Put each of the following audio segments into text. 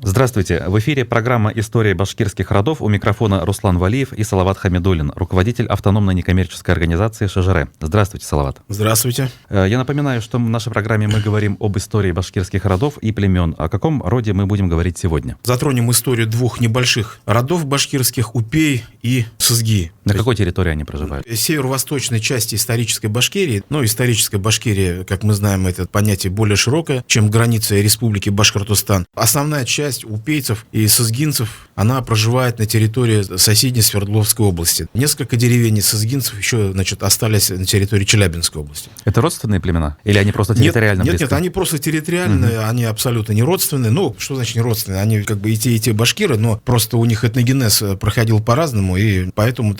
Здравствуйте. В эфире программа «История башкирских родов». У микрофона Руслан Валиев и Салават Хамидуллин, руководитель автономной некоммерческой организации «Шажаре». Здравствуйте, Салават. Здравствуйте. Я напоминаю, что в нашей программе мы говорим об истории башкирских родов и племен. О каком роде мы будем говорить сегодня? Затронем историю двух небольших родов башкирских – Упей и Сызги. На какой территории они проживают? Северо-восточной части исторической Башкирии. Но историческая Башкирия, как мы знаем, это понятие более широкое, чем граница Республики Башкортостан. Основная часть упейцев и сызгинцев, она проживает на территории соседней Свердловской области. Несколько деревень сызгинцев еще, остались на территории Челябинской области. Это родственные племена? Или они просто территориально близки? Нет, они просто территориальные, они абсолютно не родственные. Ну, что значит не родственные? Они и те башкиры, но просто у них этногенез проходил по-разному, и поэтому,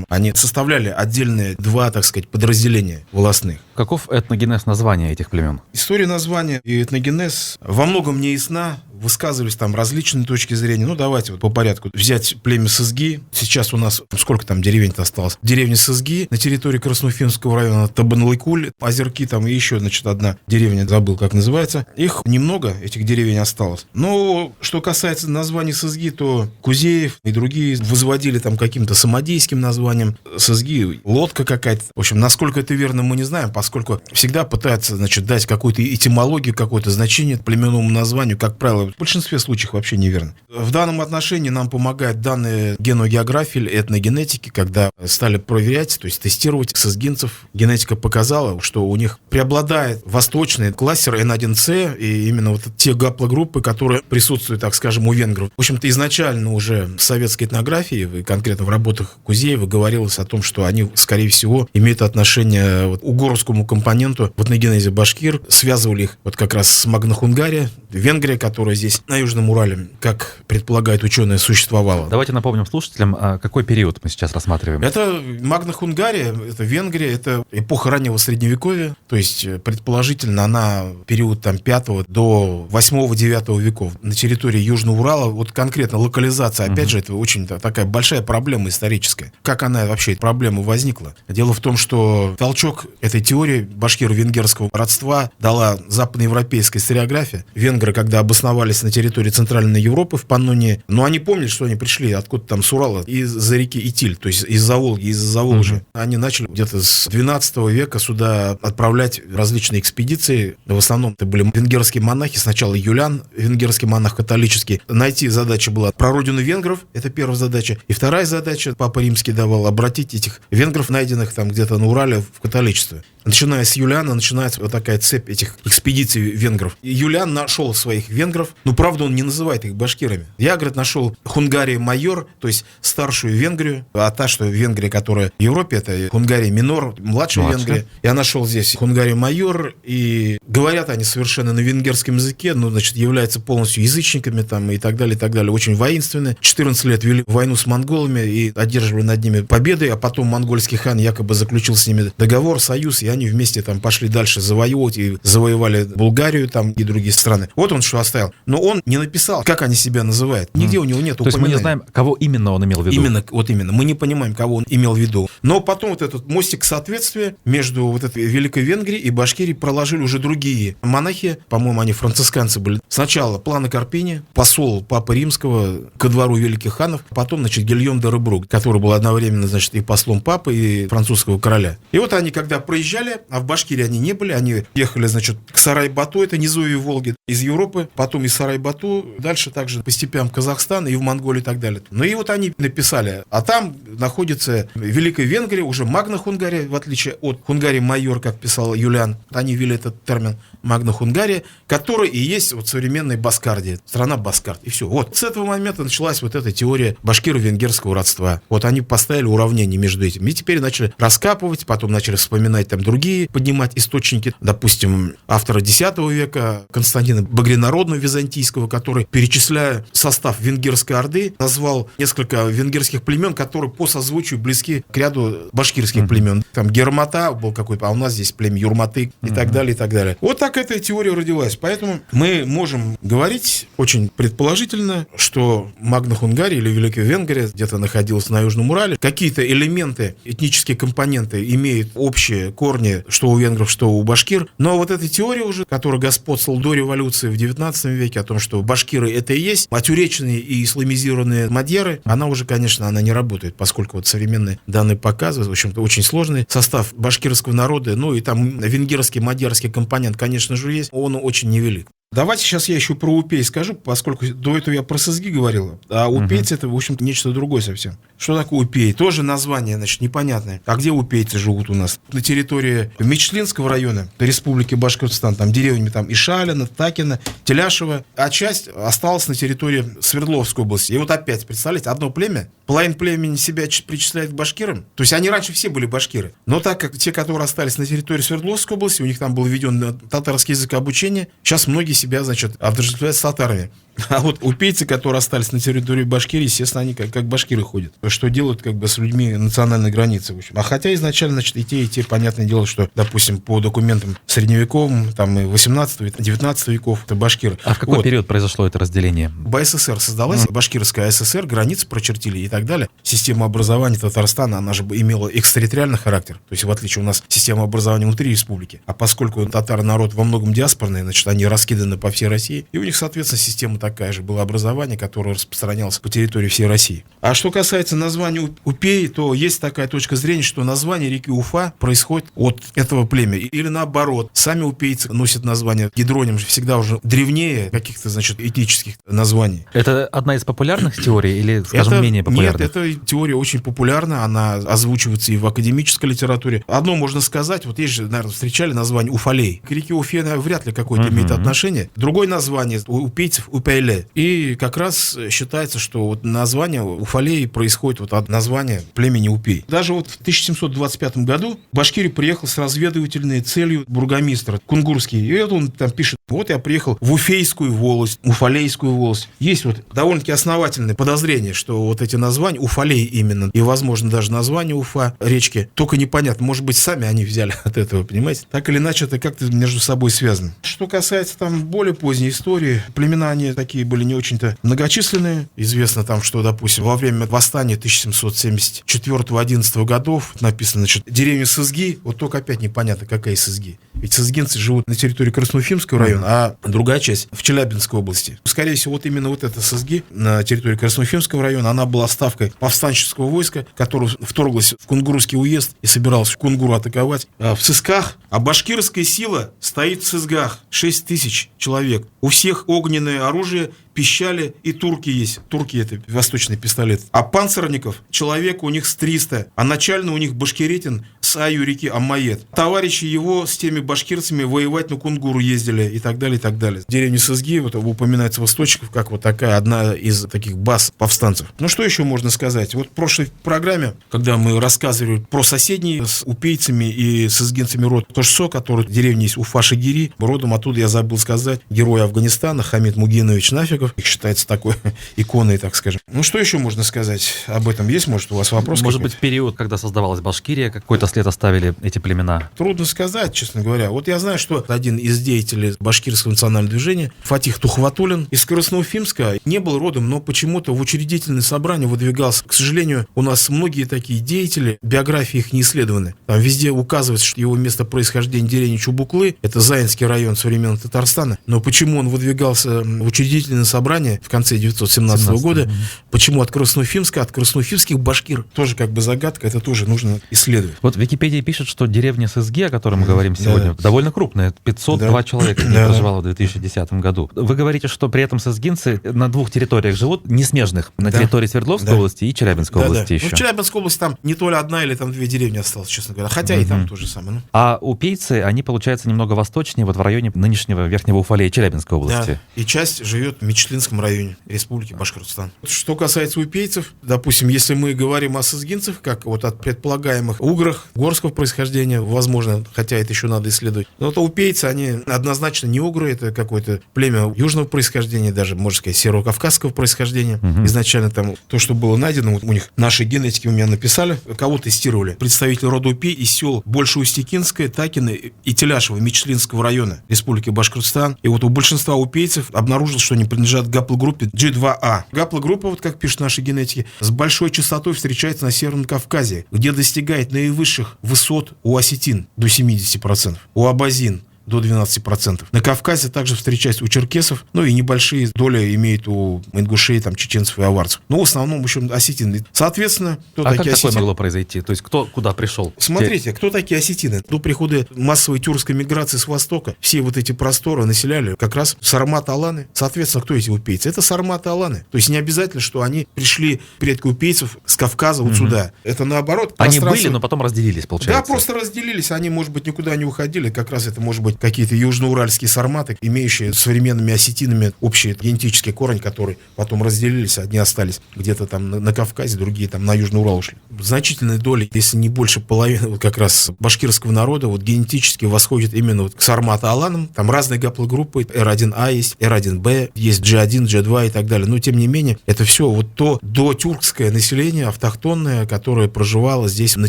они составляли отдельные два, подразделения властных. Каков этногенез названия этих племен? История названия и этногенез во многом не ясна. Высказывались там различные точки зрения. Давайте по порядку. Взять племя Сызги. Сейчас у нас, сколько там деревень-то осталось? Деревня Сызги на территории Красноуфимского района, Табанлыкуль, Озерки, там и еще, одна деревня, забыл, как называется. Их немного, этих деревень осталось. Но что касается названий Сызги, то Кузеев и другие возводили там каким-то самодейским названием. Сызги, лодка какая-то. В общем, насколько это верно, мы не знаем, поскольку всегда пытаются, дать какую-то этимологию, какое-то значение племенному названию, как правило, в большинстве случаев вообще неверно. В данном отношении нам помогают данные геногеографии, этногенетики, когда стали проверять, то есть тестировать сызгинцев. Генетика показала, что у них преобладает восточный кластер N1C, и именно те гаплогруппы, которые присутствуют, у венгров. В общем-то, изначально уже в советской этнографии, и конкретно в работах Кузеева, говорилось о том, что они, скорее всего, имеют отношение к угорскому компоненту в этногенезе башкир, связывали их как раз с Магна-Хунгарией, Венгрия, которая здесь на Южном Урале, как предполагают ученые, существовала. Давайте напомним слушателям, какой период мы сейчас рассматриваем. Это Магна-Хунгария, это Венгрия, это эпоха раннего Средневековья, то есть предположительно она период 5 до 8-9 веков на территории Южного Урала. Конкретно локализация, опять же, это очень такая большая проблема историческая. Как она вообще, эта проблема возникла? Дело в том, что толчок этой теории башкиро-венгерского родства дала западноевропейская историография. Венгры, когда обосновались на территории Центральной Европы в Паннонии, но они помнили, что они пришли откуда-то там с Урала, из-за реки Итиль, то есть из-за Волги, из-за Заволжья. Они начали где-то с 12 века сюда отправлять различные экспедиции. В основном это были венгерские монахи. Сначала Юлиан, венгерский монах католический. Найти задача была прародину венгров, это первая задача. И вторая задача, Папа Римский давал, обратить этих венгров, найденных там где-то на Урале, в католичество. Начиная с Юлиана, начинается такая цепь этих экспедиций венгров. И Юлиан нашел своих венгров, но, правда, он не называет их башкирами. Я, нашел Хунгария майор, то есть старшую Венгрию, а та, что Венгрия, которая в Европе, это Хунгария минор, младшая Венгрия. Я нашел здесь Хунгария майор, и говорят они совершенно на венгерском языке, являются полностью язычниками и так далее, очень воинственные. 14 лет вели войну с монголами и одерживали над ними победы, а потом монгольский хан якобы заключил с ними договор, союз, и они вместе пошли дальше завоевывать и завоевали Булгарию и другие страны. Вот он что оставил. Но он не написал, как они себя называют. Нигде у него нет упоминания. То есть мы не знаем, кого именно он имел в виду. Именно. Мы не понимаем, кого он имел в виду. Но потом этот мостик соответствия между этой Великой Венгрией и Башкирией проложили уже другие монахи. По-моему, они францисканцы были. Сначала Плано Карпини, посол Папы Римского ко двору великих ханов. Потом, Гильем де Ребрук, который был одновременно, и послом папы, и французского короля. И они, когда проезжали, а в Башкирии они не были, они ехали, к Сарай-Бату, это низовье Волги, из Европы, потом из Сарай-Бату, дальше также по степям Казахстана и в Монголию и так далее. И они написали, а там находится Великая Венгрия, уже Магна-Хунгария, в отличие от Хунгарии майор, как писал Юлиан, они ввели этот термин Магна-Хунгария, который и есть современная Баскардия, страна Баскард, и все. С этого момента началась эта теория башкиро-венгерского родства. Они поставили уравнение между этим. И теперь начали раскапывать, потом начали вспоминать другие, поднимать источники, допустим, автора X века Константина Багринародного византийского, который, перечисляя состав венгерской орды, назвал несколько венгерских племен, которые по созвучию близки к ряду башкирских племен. Там Гермата был какой-то, а у нас здесь племя Юрматы и так далее, и так далее. Так эта теория родилась. Поэтому мы можем говорить очень предположительно, что Магна-Хунгария или Великая Венгрия где-то находилась на Южном Урале. Какие-то элементы, этнические компоненты имеют общие корни уровне, что у венгров, что у башкир. Но вот эта теория уже, которая господствовала до революции в 19 веке, о том, что башкиры это и есть отюреченные и исламизированные мадьяры, она уже, конечно, она не работает, поскольку вот современные данные показывают, в общем-то, очень сложный состав башкирского народа, ну и там венгерский, мадьярский компонент, конечно же, есть, он очень невелик. Давайте сейчас я еще про упей скажу, поскольку до этого я про сызги говорил, а упейцы это, в общем-то, нечто другое совсем. Что такое упей? Тоже название, значит, непонятное. А где упейцы живут у нас? На территории Мечленского района, Республики Башкортостан, там деревни там Ишалина, Такина, Теляшево, а часть осталась на территории Свердловской области. И вот опять, представляете, одно племя, половина племени себя причисляет к башкирам, то есть они раньше все были башкиры, но так как те, которые остались на территории Свердловской области, у них там был введен татарский язык обучения, сейчас многие себя, значит, отождествляют с татарами. А вот упейцы, которые остались на территории Башкирии, естественно, они как башкиры ходят. Что делают как бы с людьми национальной границы. В общем. А хотя изначально, значит, и те, понятное дело, что, допустим, по документам средневековым, там и 18 19 веков, это башкиры. А в какой период произошло это разделение? БССР создалась, Башкирская ССР, границы прочертили и так далее. Система образования Татарстана, она же имела экстерриториальный характер. То есть, в отличие у нас система образования внутри республики. А поскольку татар народ во многом диаспорный, значит, они раскиданы по всей России, и у них, соответственно, система такая же было образование, которое распространялось по территории всей России. А что касается названия Упей, то есть такая точка зрения, что название реки Уфа происходит от этого племени. Или наоборот, сами упейцы носят название, гидроним же всегда уже древнее каких-то, значит, этнических названий. Это одна из популярных теорий или, скажем, менее популярных? Нет, эта теория очень популярна, она озвучивается и в академической литературе. Одно можно сказать, вот есть же, наверное, встречали название Уфалей. К реке Уфе вряд ли какое-то имеет отношение. Другое название у упейцев Упейле. И как раз считается, что вот название Уфалей происходит вот от названия племени Упей. Даже вот в 1725 году в Башкирию приехал с разведывательной целью бургомистр Кунгурский. И вот он там пишет: вот я приехал в Уфейскую волость, Уфалейскую волость. Есть вот довольно-таки основательное подозрение, что вот эти названия, Уфалей именно, и, возможно, даже название Уфа, речки, только непонятно, может быть, сами они взяли от этого, понимаете? Так или иначе, это как-то между собой связано. Что касается там более поздней истории, племена они такие были не очень-то многочисленные. Известно там, что, допустим, во время восстания 1774-11 годов написано, значит, деревня Сызги, вот только опять непонятно, какая Сызги. Ведь сызгинцы живут на территории Красноуфимского района, а другая часть в Челябинской области. Скорее всего, вот именно вот эта Сызги на территории Красноуфимского района, она была ставкой повстанческого войска, которое вторглось в Кунгурский уезд и собиралось Кунгуру атаковать. В Сызгах, а башкирская сила стоит в Сызгах, 6 тысяч человек. У всех огненное оружие, пищали, и турки есть. Турки — это восточный пистолет. А панцирников человек у них с 300, а начально у них башкиритин с Аю реки Аммаед. Товарищи его с теми башкирцами воевать на Кунгуру ездили и так далее, и так далее. Деревня Сызги вот, упоминается в источниках как вот такая одна из таких баз повстанцев. Ну что еще можно сказать? Вот в прошлой программе, когда мы рассказывали про соседние с упейцами и сызгинцами род Тошсо, который в деревне есть Уфа-Шигири, родом оттуда, я забыл сказать, герой Афганистана Хамид Мугинович Нафиков. Их считается такой иконой, так скажем. Ну, что еще можно сказать об этом? Есть, может, у вас вопрос? Может быть, в период, когда создавалась Башкирия, какой-то след оставили эти племена? Трудно сказать, честно говоря. Вот я знаю, что один из деятелей башкирского национального движения, Фатих Тухватуллин, из Красноуфимска, не был родом, но почему-то в учредительное собрание выдвигался. К сожалению, у нас многие такие деятели, биографии их не исследованы. Там везде указывается, что его место происхождения деревни Чубуклы, это Заинский район современного Татарстана. Но почему он выдвигался в учредительное собрание в конце 1917 года, почему от Красноуфимска, от красноуфимских башкир, тоже как бы загадка, это тоже нужно исследовать. Вот Википедия пишет, что деревня Сызги, о которой мы говорим сегодня, довольно крупная, 502 человека проживало в 2010 году. Вы говорите, что при этом сызгинцы на двух территориях живут, не смежных, на территории Свердловской области и Челябинской области еще. Ну, в Челябинской области там не то ли одна или там две деревни осталось, честно говоря, хотя и там то же самое. А упейцы, они, получается, немного восточнее, вот в районе нынешнего Верхнего Уфалея Челябинской области. Да, и часть живет в Мечленском районе Республики Башкортостан. Что касается упейцев, допустим, если мы говорим о сызгинцах, как вот от предполагаемых уграх, горского происхождения, возможно, хотя это еще надо исследовать, но то упейцы, они однозначно не угры, это какое-то племя южного происхождения, даже, можно сказать, северокавказского происхождения. Изначально там то, что было найдено, вот у них наши генетики у меня написали, кого тестировали. Представители рода Упей из сел Большеустекинское, Такино и Теляшево Мечленского района Республики Башкортостан. И вот у большинства упейцев обнаружилось, что они принадлежат гаплогруппе G2A. Гаплогруппа, вот как пишут наши генетики, с большой частотой встречается на Северном Кавказе, где достигает наивысших горных высот у осетин до 70%, у абазин до 12%. На Кавказе также встречаются у черкесов, ну и небольшие доли имеют у ингушей, там, чеченцев и аварцев. Но в основном еще осетины. Соответственно, кто такие как осетины? такое могло произойти? То есть кто куда пришел? Смотрите, кто такие осетины? До прихода массовой тюркской миграции с востока все вот эти просторы населяли как раз сарматы-аланы. Соответственно, кто эти упейцы? Это сарматы-аланы. То есть не обязательно, что они пришли, предки упейцев, с Кавказа вот сюда. Это наоборот. Они были, но потом разделились, получается. Да, просто разделились. Они, может быть, никуда не уходили. Как раз это, может быть, какие-то южноуральские сарматы, имеющие с современными осетинами общий генетический корень, которые потом разделились, одни остались где-то там на Кавказе, другие там на Южный Урал ушли. Значительная доля, если не больше половины, вот как раз башкирского народа, вот генетически восходит именно вот к сармато-аланам. Там разные гаплогруппы, R1A есть, R1B, есть G1, G2 и так далее. Но, тем не менее, это все вот то дотюркское население, автохтонное, которое проживало здесь на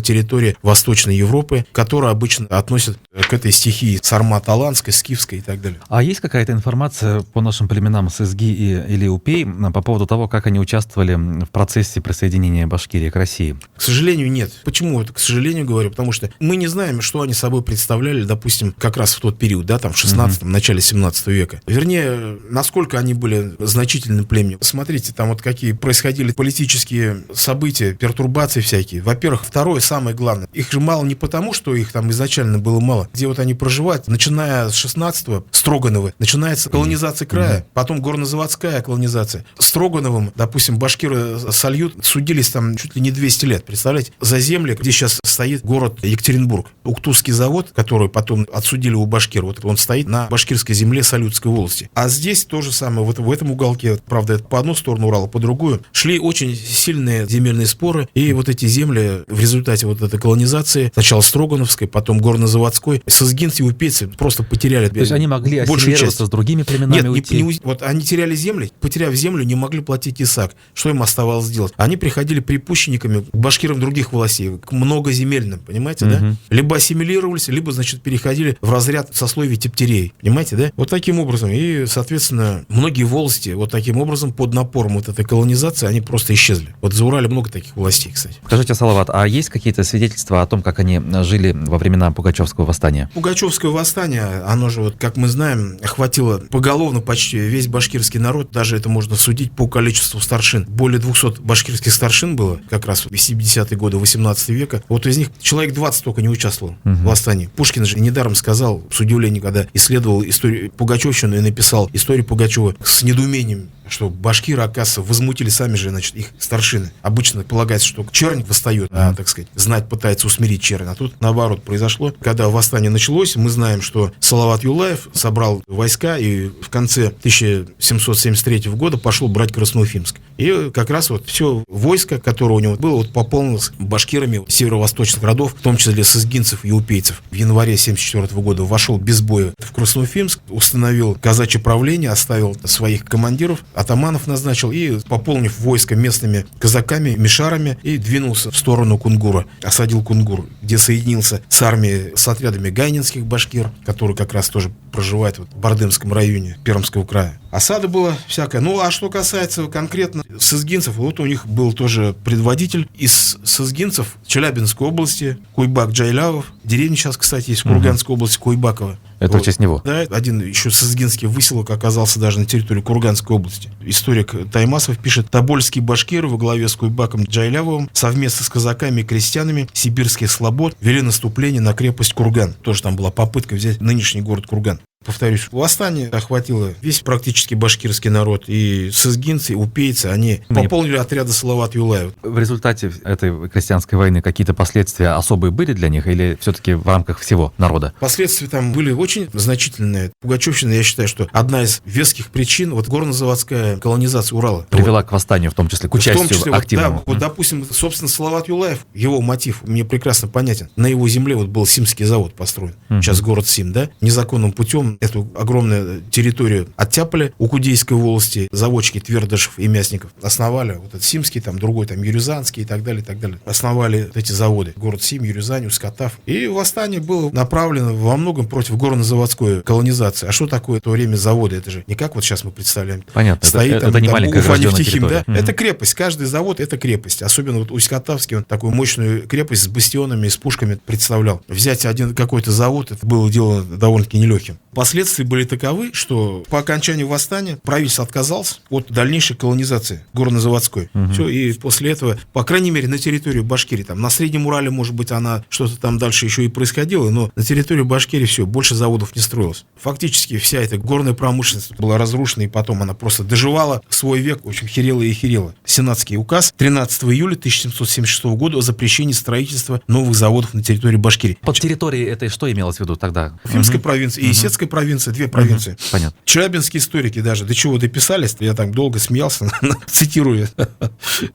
территории Восточной Европы, которое обычно относят к этой стихии сармат-аланской, скифской и так далее. А есть какая-то информация по нашим племенам Сызги или Упей по поводу того, как они участвовали в процессе присоединения Башкирии к России? К сожалению, нет. Почему это к сожалению говорю? Потому что мы не знаем, что они собой представляли, допустим, как раз в тот период, да, там в 16-м, начале 17 века. Вернее, насколько они были значительным племенем. Смотрите, там вот какие происходили политические события, пертурбации всякие. Во-первых, второе, самое главное, их же мало не потому, что их там изначально было мало. Где вот они проживают, начиная с 16-го, Строгановы, начинается колонизация края, потом горнозаводская колонизация. Строгановым, допустим, башкиры Сальют судились там чуть ли не 200 лет, представляете? За земли, где сейчас стоит город Екатеринбург. Уктусский завод, который потом отсудили у башкир, вот он стоит на башкирской земле Салютской волости. А здесь то же самое, вот в этом уголке, правда, это по одну сторону Урала, по другую, шли очень сильные земельные споры, и вот эти земли в результате вот этой колонизации, сначала Строгановской, потом горнозаводской, сызгинцы и упейцы просто потеряли. То есть они могли ассимилироваться с другими племенами, уйти? Вот они теряли земли, потеряв землю, не могли платить ИСАК. Что им оставалось делать? Они приходили припущенниками к башкирам других властей, к многоземельным, понимаете, да? Либо ассимилировались, либо, значит, переходили в разряд сословий тептерей, понимаете, да? Вот таким образом. И, соответственно, многие волости вот таким образом под напором вот этой колонизации, они просто исчезли. Вот за Урале много таких властей, кстати. Скажите, Салават, а есть какие-то свидетельства о том, как они жили во времена Пугачевского восстания? Пугачевское восстание, оно же, вот, как мы знаем, охватило поголовно почти весь башкирский народ. Даже это можно судить по количеству старшин. Более 200 башкирских старшин было как раз в 70-е годы 18 века. Вот из них человек 20 только не участвовал в восстании. Пушкин же недаром сказал, с удивлением, когда исследовал историю Пугачевщины и написал историю Пугачева с недоумением, что башкиры, оказывается, возмутили сами же, значит, их старшины. Обычно полагается, что чернь восстает, так сказать, знать пытается усмирить чернь. А тут, наоборот, произошло. Когда восстание началось, мы знаем, что Салават Юлаев собрал войска и в конце 1773 года пошел брать Красноуфимск. И как раз вот все войско, которое у него было, вот пополнилось башкирами северо-восточных родов, в том числе сызгинцев и упейцев. В январе 1974 года вошел без боя в Красноуфимск, установил казачье правление, оставил своих командиров, атаманов назначил и, пополнив войско местными казаками, мишарами, и двинулся в сторону Кунгура. Осадил Кунгур, где соединился с армией, с отрядами гайнинских башкир, которые как раз тоже проживают в Бардымском районе Пермского края. Осада была всякая. Ну, а что касается конкретно сызгинцев, вот у них был тоже предводитель из сызгинцев Челябинской области, Куйбак Джайлявов. Деревня сейчас, кстати, есть в Курганской области, Куйбаково. Это в честь него. Да, один еще сызгинский выселок оказался даже на территории Курганской области. Историк Таймасов пишет: тобольские башкиры во главе с Куйбаком Джайлявовым совместно с казаками и крестьянами сибирских слобод вели наступление на крепость Курган. Тоже там была попытка взять нынешний город Курган. Повторюсь, восстание охватило весь практически башкирский народ. И сызгинцы, и упейцы, они пополнили отряды Салавата Юлаева. В результате этой крестьянской войны какие-то последствия особые были для них или все-таки в рамках всего народа? Последствия там были очень значительные. Пугачевщина, я считаю, что одна из веских причин, вот горнозаводская колонизация Урала привела к восстанию, в том числе к участию активному. Вот, допустим, собственно, Салават Юлаев, его мотив мне прекрасно понятен. На его земле вот был Симский завод построен. Сейчас город Сим, да? Незаконным путем потом эту огромную территорию оттяпали у Кудейской волости, заводчики Твердышев и Мясников основали, вот этот Симский, там другой, там Юрюзанский и так далее, и так далее. Основали вот эти заводы. Город Сим, Юрюзань, Усть-Катав. И восстание было направлено во многом против горно-заводской колонизации. А что такое в то время заводы? Это же не как вот сейчас мы представляем. Понятно. Стоит это не маленькая Уфа-Нефтехим, да? Угу. Это крепость. Каждый завод — это крепость. Особенно вот Усть-Катавский, он такую мощную крепость с бастионами, с пушками представлял. Взять один какой-то завод, это было дело довольно-таки нелегким. Последствия были таковы, что по окончанию восстания правительство отказалось от дальнейшей колонизации горно-заводской. Угу. Все, и после этого, по крайней мере, на территорию Башкирии, там, на Среднем Урале, может быть, она что-то там дальше еще и происходило, но на территории Башкирии все, больше заводов не строилось. Фактически вся эта горная промышленность была разрушена, и потом она просто доживала свой век, в общем, херела и херела. Сенатский указ 13 июля 1776 года о запрещении строительства новых заводов на территории Башкирии. Под территорией этой что имелось в виду тогда? Уфимская провинция и Исетская провинция, две провинции. Понятно. Челябинские историки даже до чего дописались, я так долго смеялся, цитирую.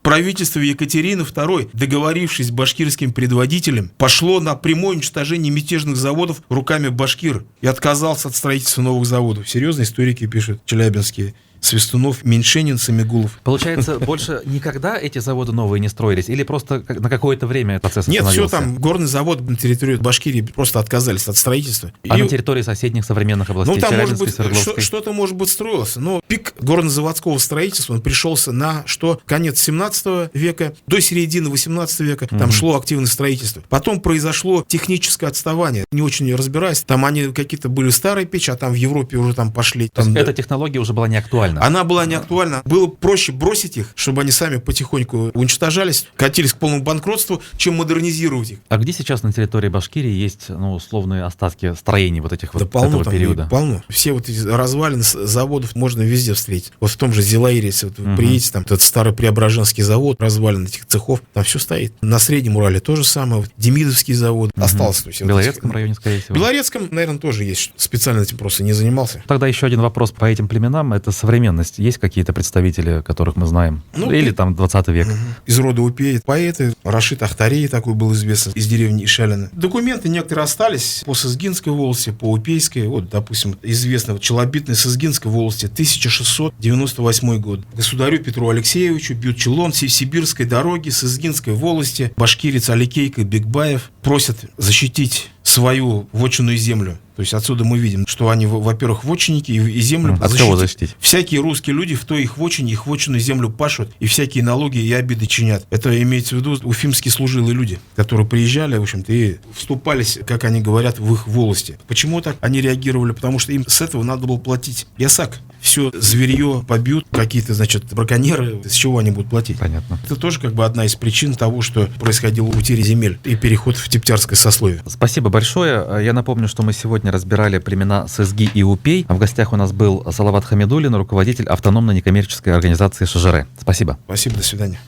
Правительство Екатерины II, договорившись с башкирским предводителем, пошло на прямое уничтожение мятежных заводов руками башкир и отказался от строительства новых заводов. Серьезно, историки пишут, челябинские. Свистунов, Меньшенин, Самигулов. Получается, больше никогда эти заводы новые не строились? Или просто на какое-то время процесс Нет, остановился? все там, горный завод на территории Башкирии просто отказались от строительства. А на территории соседних современных областей? Ну, там, может быть, Свердловской? что-то, может быть, строилось. Но пик горнозаводского строительства, он пришелся на что? Конец 17 века, до середины 18 века. Там шло активное строительство. Потом произошло техническое отставание. Не очень разбираюсь. Там они какие-то были старые печи, а там в Европе уже там пошли. Там, эта технология уже была не актуальна? Она была не актуальна. Было проще бросить их, чтобы они сами потихоньку уничтожались, катились к полному банкротству, чем модернизировать их. А где сейчас на территории Башкирии есть, ну, условные остатки строений вот этих Да вот полно, этого там периода? Полно. Все вот эти развалины заводов можно везде встретить. Вот в том же Зилаире, если вот вы приедете, там этот старый Преображенский завод, развалины этих цехов, там все стоит. На Среднем Урале то же самое. Вот Демидовский завод остался. То есть, В Белорецком районе, скорее всего. В Белорецком, наверное, тоже есть. Специально этим просто не занимался. Тогда еще один вопрос по этим племенам. Это современность. Есть какие-то представители, которых мы знаем? Ну, или там 20 век? Из рода Упей поэты. Рашид Ахтарей такой был известен из деревни Ишалина. Документы некоторые остались по Сызгинской волости, по Упейской. Вот, допустим, известного Челобитной Сызгинской волости, 1698 год. Государю Петру Алексеевичу бьют челом Сибирской дороги, Сызгинской волости, башкирец Аликейка Бекбаев просят защитить свою вотчинную землю. То есть отсюда мы видим, что они, во-первых, вотчинники и землю От кого защитить? Всякие русские люди в той их вотчинную землю пашут и всякие налоги и обиды чинят. Это имеется в виду уфимские служилые люди, которые приезжали, в общем-то, и вступались, как они говорят, в их волости. Почему так они реагировали? Потому что им с этого надо было платить ясак. Все зверье побьют, какие-то, значит, браконьеры, с чего они будут платить? Понятно. Это тоже как бы одна из причин того, что происходило утеря земель и переход в тептярское сословие. Спасибо большое. Я напомню, что мы сегодня разбирали племена Сызги и Упей. В гостях у нас был Салават Хамидуллин, руководитель автономной некоммерческой организации ШЖР. Спасибо. Спасибо, до свидания.